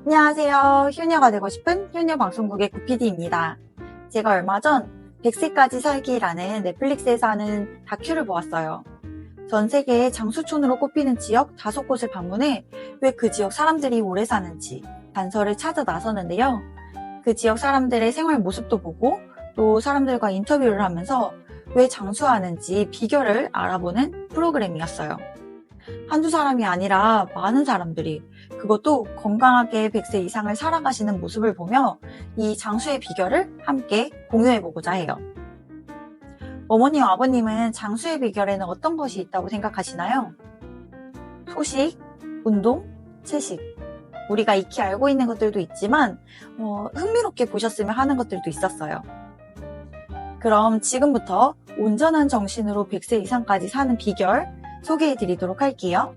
안녕하세요. 효녀가 되고 싶은 효녀방송국의 구피디입니다. 제가 얼마 전 100세까지 살기라는 넷플릭스에서 하는 다큐를 보았어요. 전 세계의 장수촌으로 꼽히는 지역 5곳을 방문해 왜 그 지역 사람들이 오래 사는지 단서를 찾아 나서는데요. 그 지역 사람들의 생활 모습도 보고 또 사람들과 인터뷰를 하면서 왜 장수하는지 비결을 알아보는 프로그램이었어요. 한두 사람이 아니라 많은 사람들이, 그것도 건강하게 100세 이상을 살아가시는 모습을 보며 이 장수의 비결을 함께 공유해보고자 해요. 어머님, 아버님은 장수의 비결에는 어떤 것이 있다고 생각하시나요? 소식, 운동, 채식. 우리가 익히 알고 있는 것들도 있지만 흥미롭게 보셨으면 하는 것들도 있었어요. 그럼 지금부터 온전한 정신으로 100세 이상까지 사는 비결 소개해드리도록 할게요.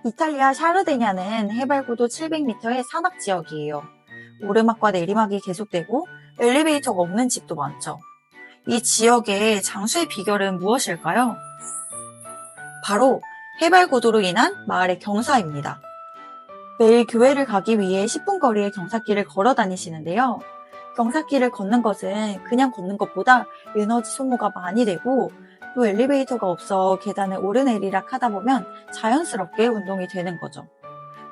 이탈리아 샤르데냐는 해발고도 700m의 산악 지역이에요. 오르막과 내리막이 계속되고 엘리베이터가 없는 집도 많죠. 이 지역의 장수의 비결은 무엇일까요? 바로 해발고도로 인한 마을의 경사입니다. 매일 교회를 가기 위해 10분 거리의 경사길을 걸어 다니시는데요. 경사길을 걷는 것은 그냥 걷는 것보다 에너지 소모가 많이 되고 또 엘리베이터가 없어 계단을 오르내리락 하다 보면 자연스럽게 운동이 되는 거죠.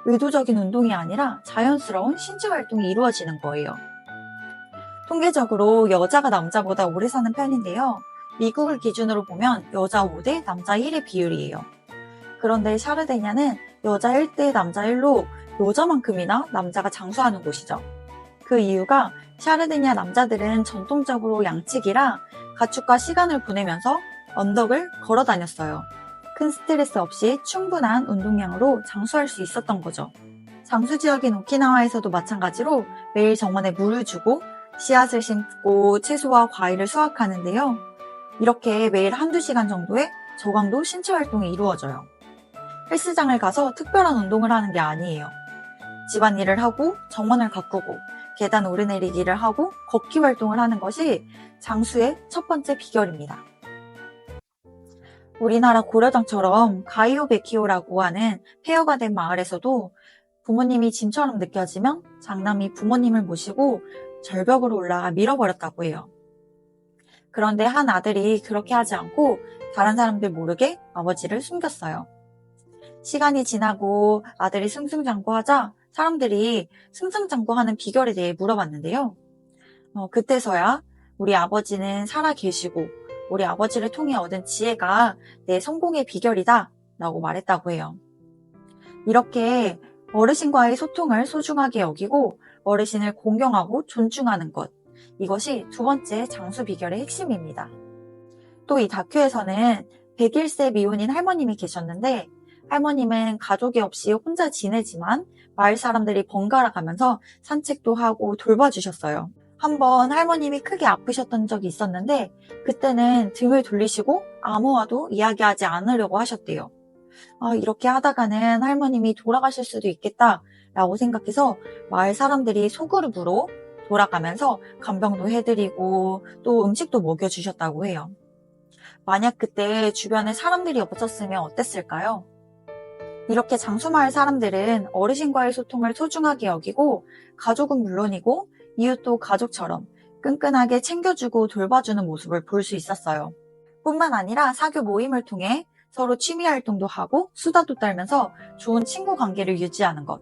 의도적인 운동이 아니라 자연스러운 신체 활동이 이루어지는 거예요. 통계적으로 여자가 남자보다 오래 사는 편인데요. 미국을 기준으로 보면 여자 5대 남자 1의 비율이에요. 그런데 샤르데냐는 여자 1대 남자 1로 여자만큼이나 남자가 장수하는 곳이죠. 그 이유가 샤르데냐 남자들은 전통적으로 양치기라 가축과 시간을 보내면서 언덕을 걸어 다녔어요. 큰 스트레스 없이 충분한 운동량으로 장수할 수 있었던 거죠. 장수 지역인 오키나와에서도 마찬가지로 매일 정원에 물을 주고 씨앗을 심고 채소와 과일을 수확하는데요. 이렇게 매일 한두 시간 정도의 저강도 신체 활동이 이루어져요. 헬스장을 가서 특별한 운동을 하는 게 아니에요. 집안일을 하고 정원을 가꾸고 계단 오르내리기를 하고 걷기 활동을 하는 것이 장수의 첫 번째 비결입니다. 우리나라 고려당처럼 가이오베키오라고 하는 폐허가 된 마을에서도 부모님이 짐처럼 느껴지면 장남이 부모님을 모시고 절벽으로 올라가 밀어버렸다고 해요. 그런데 한 아들이 그렇게 하지 않고 다른 사람들 모르게 아버지를 숨겼어요. 시간이 지나고 아들이 승승장구하자 사람들이 승승장구하는 비결에 대해 물어봤는데요. 그때서야 우리 아버지는 살아 계시고 우리 아버지를 통해 얻은 지혜가 내 성공의 비결이다 라고 말했다고 해요. 이렇게 어르신과의 소통을 소중하게 여기고 어르신을 공경하고 존중하는 것, 이것이 두 번째 장수 비결의 핵심입니다. 또 이 다큐에서는 101세 미혼인 할머님이 계셨는데 할머님은 가족이 없이 혼자 지내지만 마을 사람들이 번갈아 가면서 산책도 하고 돌봐주셨어요. 한번 할머님이 크게 아프셨던 적이 있었는데 그때는 등을 돌리시고 아무와도 이야기하지 않으려고 하셨대요. 이렇게 하다가는 할머님이 돌아가실 수도 있겠다라고 생각해서 마을 사람들이 소그룹으로 돌아가면서 간병도 해드리고 또 음식도 먹여주셨다고 해요. 만약 그때 주변에 사람들이 없었으면 어땠을까요? 이렇게 장수마을 사람들은 어르신과의 소통을 소중하게 여기고 가족은 물론이고 이웃도 가족처럼 끈끈하게 챙겨주고 돌봐주는 모습을 볼 수 있었어요. 뿐만 아니라 사교 모임을 통해 서로 취미 활동도 하고 수다도 떨면서 좋은 친구 관계를 유지하는 것.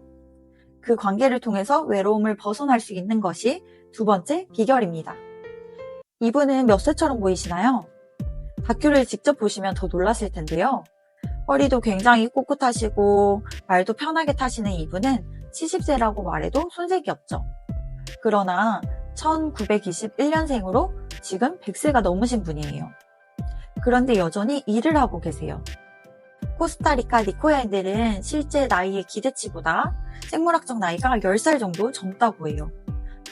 그 관계를 통해서 외로움을 벗어날 수 있는 것이 두 번째 비결입니다. 이분은 몇 세처럼 보이시나요? 다큐를 직접 보시면 더 놀라실 텐데요. 허리도 굉장히 꼿꼿하시고 말도 편하게 타시는 이분은 70세라고 말해도 손색이 없죠. 그러나 1921년생으로 지금 100세가 넘으신 분이에요. 그런데 여전히 일을 하고 계세요. 코스타리카 니코야인들은 실제 나이의 기대치보다 생물학적 나이가 10살 정도 젊다고 해요.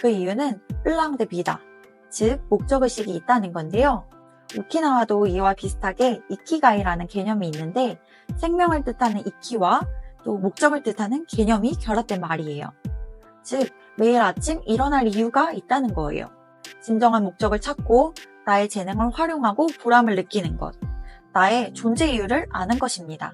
그 이유는 플랑 데 비다, 즉 목적의식이 있다는 건데요. 오키나와도 이와 비슷하게 이키가이라는 개념이 있는데 생명을 뜻하는 이키와 또 목적을 뜻하는 개념이 결합된 말이에요. 즉 매일 아침 일어날 이유가 있다는 거예요. 진정한 목적을 찾고 나의 재능을 활용하고 보람을 느끼는 것, 나의 존재 이유를 아는 것입니다.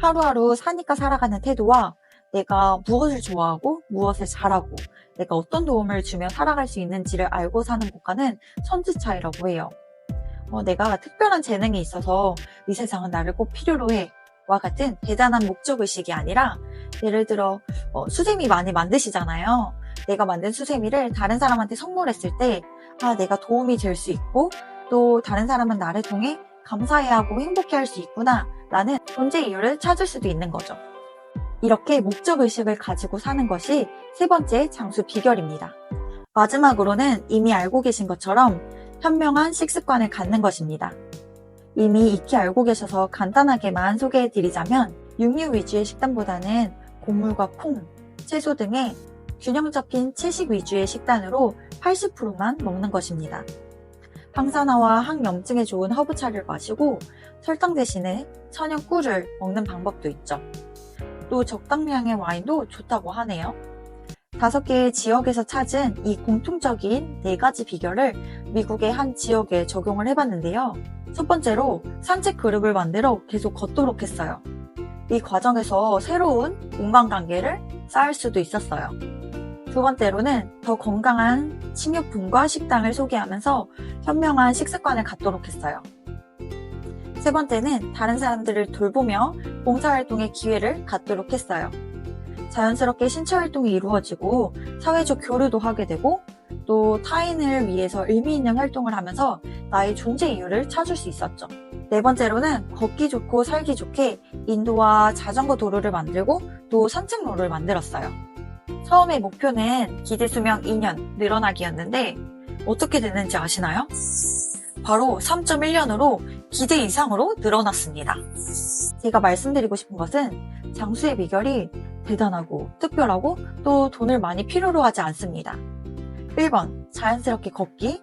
하루하루 사니까 살아가는 태도와 내가 무엇을 좋아하고 무엇을 잘하고 내가 어떤 도움을 주며 살아갈 수 있는지를 알고 사는 것과는 천지 차이라고 해요. 내가 특별한 재능이 있어서 이 세상은 나를 꼭 필요로 해 와 같은 대단한 목적의식이 아니라, 예를 들어 수세미 많이 만드시잖아요. 내가 만든 수세미를 다른 사람한테 선물했을 때 내가 도움이 될 수 있고 또 다른 사람은 나를 통해 감사해하고 행복해할 수 있구나 라는 존재 이유를 찾을 수도 있는 거죠. 이렇게 목적의식을 가지고 사는 것이 세 번째 장수 비결입니다. 마지막으로는 이미 알고 계신 것처럼 현명한 식습관을 갖는 것입니다. 이미 익히 알고 계셔서 간단하게만 소개해드리자면, 육류 위주의 식단보다는 곡물과 콩, 채소 등의 균형 잡힌 채식 위주의 식단으로 80%만 먹는 것입니다. 항산화와 항염증에 좋은 허브차를 마시고 설탕 대신에 천연 꿀을 먹는 방법도 있죠. 또 적당량의 와인도 좋다고 하네요. 5개의 지역에서 찾은 이 공통적인 4가지 비결을 미국의 한 지역에 적용을 해봤는데요. 첫 번째로 산책 그룹을 만들어 계속 걷도록 했어요. 이 과정에서 새로운 인간관계를 쌓을 수도 있었어요. 두 번째로는 더 건강한 식료품과 식당을 소개하면서 현명한 식습관을 갖도록 했어요. 세 번째는 다른 사람들을 돌보며 봉사활동의 기회를 갖도록 했어요. 자연스럽게 신체활동이 이루어지고 사회적 교류도 하게 되고 또 타인을 위해서 의미 있는 활동을 하면서 나의 존재 이유를 찾을 수 있었죠. 네 번째로는 걷기 좋고 살기 좋게 인도와 자전거 도로를 만들고 또 산책로를 만들었어요. 처음의 목표는 기대 수명 2년 늘어나기였는데 어떻게 됐는지 아시나요? 바로 3.1년으로 기대 이상으로 늘어났습니다. 제가 말씀드리고 싶은 것은 장수의 비결이 대단하고 특별하고 또 돈을 많이 필요로 하지 않습니다. 1번 자연스럽게 걷기,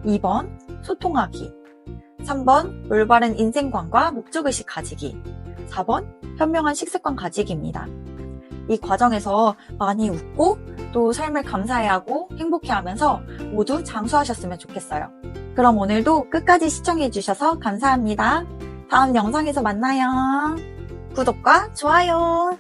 2번 소통하기, 3번 올바른 인생관과 목적의식 가지기, 4번 현명한 식습관 가지기입니다. 이 과정에서 많이 웃고 또 삶을 감사해하고 행복해하면서 모두 장수하셨으면 좋겠어요. 그럼 오늘도 끝까지 시청해주셔서 감사합니다. 다음 영상에서 만나요. 구독과 좋아요